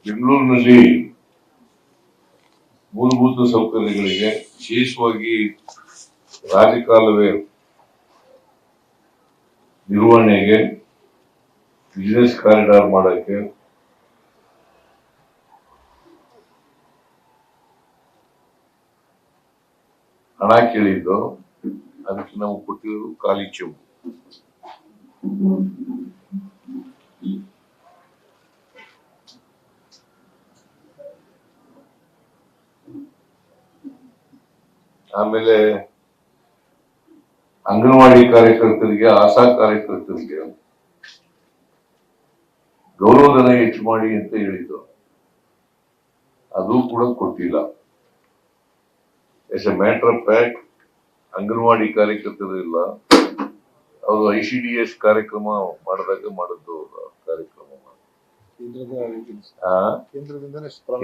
ಬೆಂಗಳೂರಿನಲ್ಲಿ ಮೂಲಭೂತ ಸೌಕರ್ಯಗಳಿಗೆ ವಿಶೇಷವಾಗಿ ರಾಜಕಾಲುವೆ ನಿರ್ವಹಣೆಗೆ ಬಿಸಿನೆಸ್ ಕಾರಿಡಾರ್ ಮಾಡಕ್ಕೆ ಹಣ ಕೇಳಿದ್ದು, ಅದಕ್ಕೆ ನಾವು ಕೊಟ್ಟಿರೋದು ಖಾಲಿ ಚೆಂಬು. ಆಮೇಲೆ ಅಂಗನವಾಡಿ ಕಾರ್ಯಕರ್ತರಿಗೆ, ಆಶಾ ಕಾರ್ಯಕರ್ತರಿಗೆ ಗೌರವಧನ ಹೆಚ್ಚು ಮಾಡಿ ಅಂತ ಹೇಳಿದ್ದು, ಅದು ಕೂಡ ಕೊಟ್ಟಿಲ್ಲ. As a matter of fact, anganwadi ಕಾರ್ಯಕರ್ತರು ಇಲ್ಲ, ಅವರು ICDS ಕಾರ್ಯಕ್ರಮ ಮಾಡಿದಾಗ ಮಾಡಿದ್ದು ಕಾರ್ಯಕ್ರಮ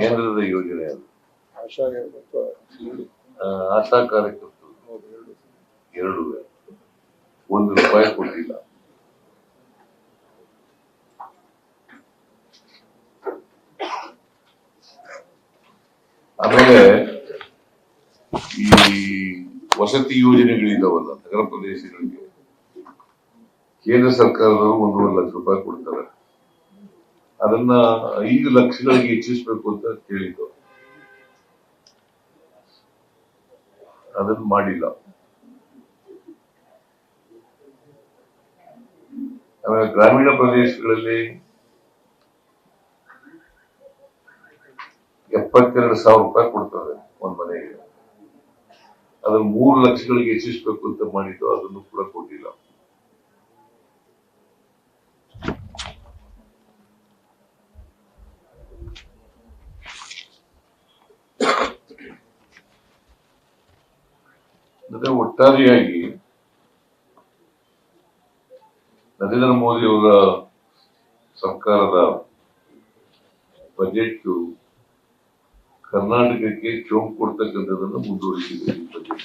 ಕೇಂದ್ರದ ಯೋಜನೆ ಅದು. ಆಶಾ ಕಾರ್ಯಕರ್ತರು 2 ₹1 ಕೊಟ್ಟಿಲ್ಲ. ಆಮೇಲೆ ಈ ವಸತಿ ಯೋಜನೆಗಳಿದಾವಲ್ಲ ನಗರ ಪ್ರದೇಶಗಳಿಗೆ, ಕೇಂದ್ರ ಸರ್ಕಾರದವರು ₹1.5 ಲಕ್ಷ ಕೊಡ್ತಾರೆ. ಅದನ್ನ 5 ಲಕ್ಷಗಳಿಗೆ ಹೆಚ್ಚಿಸಬೇಕು ಅಂತ ಕೇಳಿದ್ದು, ಅದನ್ನ ಮಾಡಿಲ್ಲ. ಆಮೇಲೆ ಗ್ರಾಮೀಣ ಪ್ರದೇಶಗಳಲ್ಲಿ 72,000 ರೂಪಾಯಿ ಕೊಡ್ತಾರೆ ಒಂದ್ ಮನೆಗೆ, ಅದನ್ನ 3 ಲಕ್ಷಗಳಿಗೆ ಹೆಚ್ಚಿಸಬೇಕು ಅಂತ ಮಾಡಿದ್ದು, ಅದನ್ನು ಕೂಡ ಕೊಟ್ಟಿಲ್ಲ. ಒಟ್ಟಾರೆಯಾಗಿ ನರೇಂದ್ರ ಮೋದಿ ಅವರ ಸರ್ಕಾರದ ಬಜೆಟ್ ಕರ್ನಾಟಕಕ್ಕೆ ಚೊಂಕು ಕೊಡ್ತಕ್ಕಂಥದ್ದನ್ನು ಮುಂದುವರಿಸಿದೆ. ಈ ಬಜೆಟ್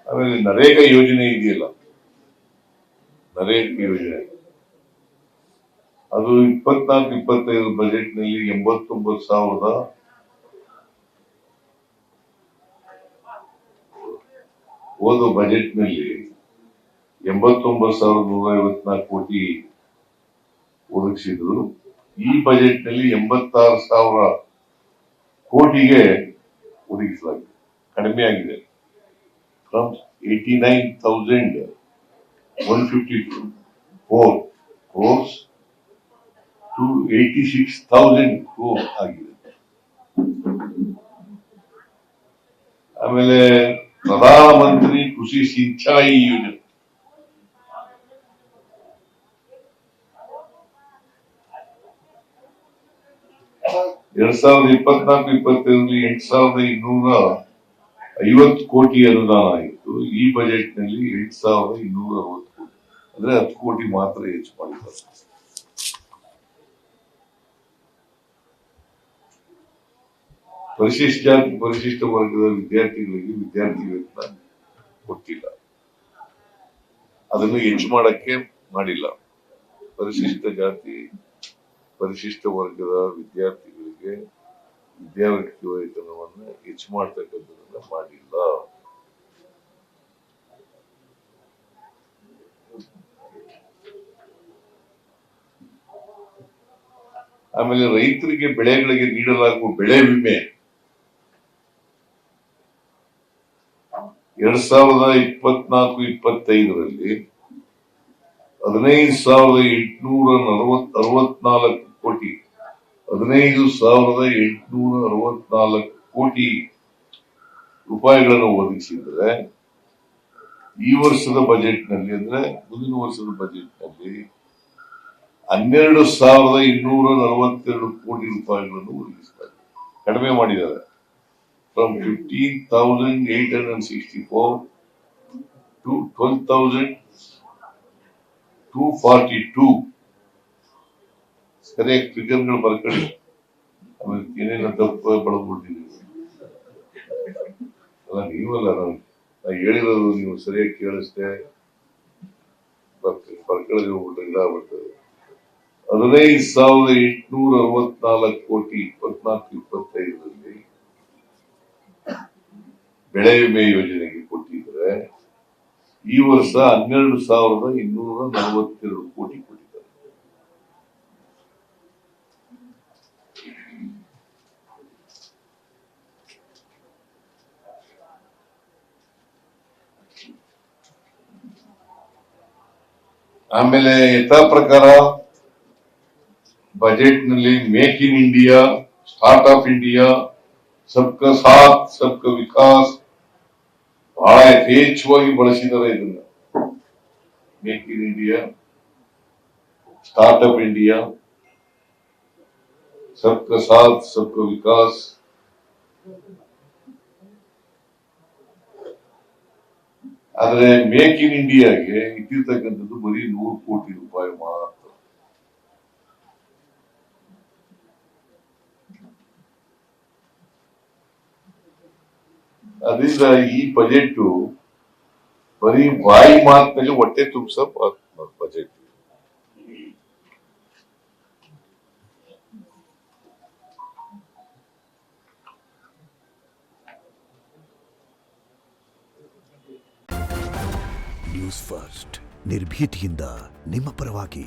ಆಮೇಲೆ ನರೇಗಾ ಯೋಜನೆ ಇದೆಯಲ್ಲ, ನರೇಗಾ ಯೋಜನೆ ಅದು 24-25 ಬಜೆಟ್ ನಲ್ಲಿ 89,000 ಹೋದ ಬಜೆಟ್ ನಲ್ಲಿ 89,154 ಕೋಟಿ ಒದಗಿಸಿದ್ರು. ಈ ಬಜೆಟ್ ನಲ್ಲಿ 86,000 ಕೋಟಿಗೆ ಒದಗಿಸಲಾಗಿದೆ, ಕಡಿಮೆ ಆಗಿದೆ. From 89,154 crores to 86,000 crores ಆಗಿದೆ. ಆಮೇಲೆ ಪ್ರಧಾನಮಂತ್ರಿ ಕೃಷಿ ಸಿಂಚಾಯಿ ಯೋಜನೆ ಎರಡ್ 2024-25 8,250 ಕೋಟಿ ಅನುದಾನ ಆಯಿತು. ಈ ಬಜೆಟ್ ನಲ್ಲಿ 8,260 ಕೋಟಿ, ಅಂದ್ರೆ 10 ಕೋಟಿ ಮಾತ್ರ ಹೆಚ್ಚು ಮಾಡಿದ್ದಾರೆ. ಪರಿಶಿಷ್ಟ ಜಾತಿ ಪರಿಶಿಷ್ಟ ವರ್ಗದ ವಿದ್ಯಾರ್ಥಿಗಳಿಗೆ ವಿದ್ಯಾರ್ಥಿ ವೇತನ ಕೊಟ್ಟಿಲ್ಲ, ಅದನ್ನು ಹೆಚ್ಚು ಮಾಡಕ್ಕೆ ಮಾಡಿಲ್ಲ. ಪರಿಶಿಷ್ಟ ಜಾತಿ ಪರಿಶಿಷ್ಟ ವರ್ಗದ ವಿದ್ಯಾರ್ಥಿಗಳಿಗೆ ವಿದ್ಯಾರ್ಥಿ ವೇತನವನ್ನು ಹೆಚ್ಚು ಮಾಡ್ತಕ್ಕಂಥದ್ದನ್ನ ಮಾಡಿಲ್ಲ. ಆಮೇಲೆ ರೈತರಿಗೆ ಬೆಳೆಗಳಿಗೆ ನೀಡಲಾಗುವ ಬೆಳೆ ವಿಮೆ 2024-25 15,864 ಕೋಟಿ 15,864 ಕೋಟಿ ರೂಪಾಯಿಗಳನ್ನು ಒದಗಿಸಿದರೆ ಈ ವರ್ಷದ ಬಜೆಟ್ ನಲ್ಲಿ ಅಂದ್ರೆ ಮುಂದಿನ ವರ್ಷದ ಬಜೆಟ್ ನಲ್ಲಿ 12,242 ಕೋಟಿ ರೂಪಾಯಿಗಳನ್ನು ಒದಗಿಸಲಾಗಿದೆ. ಕಡಿಮೆ ಮಾಡಿದ್ದಾರೆ. From 15,864 to 12,242. ಸರಿಯಾಗಿ ಫಿಗರ್ಗಳು ಬರ್ಕೊಳ್ಳಿ. ಆಮೇಲೆ ಏನೇನೋ ತಪ್ಪು ಬಳದ್ಬಿಟ್ಟಿದ್ದೀವಿ. ಅಲ್ಲ ನೀವಲ್ಲ, ನಾನು ಹೇಳಿರೋದು ನೀವು ಸರಿಯಾಗಿ ಕೇಳಿಸ್ದೆ ಬರ್ಕೊಳ್ಳಿ ಹೋಗ್ಬಿಟ್ಟು ಇದಾಗ್ಬಿಡ್ತದೆ. 15,864 ಕೋಟಿ 24-25ರಲ್ಲಿ ಬೆಳೆ ವಿಮೆ ಯೋಜನೆಗೆ ಕೊಟ್ಟಿದ್ರೆ ಈ ವರ್ಷ 12,242 ಕೋಟಿ ಕೊಟ್ಟಿದ್ದಾರೆ. ಆಮೇಲೆ ಯಥಾ ಪ್ರಕಾರ ಬಜೆಟ್ ನಲ್ಲಿ make in India, start up India, ಸಬ್ಕಾ ಸಾಥ್ ಸಬ್ಕಾ ವಿಕಾಸ್ ಬಹಳ ಯಥೇಚ್ಛವಾಗಿ ಬಳಸಿದ್ದಾರೆ. ಇದನ್ನ make in India, start up India, ಸಬ್ಕಾ ಸಾಥ್ ಸಬ್ಕಾ ವಿಕಾಸ್. ಆದ್ರೆ ಮೇಕ್ ಇನ್ ಇಂಡಿಯಾಗೆ ಇಟ್ಟಿರ್ತಕ್ಕಂಥದ್ದು ಬರೀ 100 ಕೋಟಿ ರೂಪಾಯಿ ಮಾತ್ರ. ಅದರಿಂದ ಈ ಬಜೆಟ್ ಬರೀ ಬಾಯಿ ಮಾತಿನಲ್ಲಿ ಹೊಟ್ಟೆ ತುಂಬಿಸೋ ಬಜೆಟ್. ನ್ಯೂಸ್ ಫಸ್ಟ್ ನಿರ್ಭೀತಿಯಿಂದ ನಿಮ್ಮ ಪರವಾಗಿ.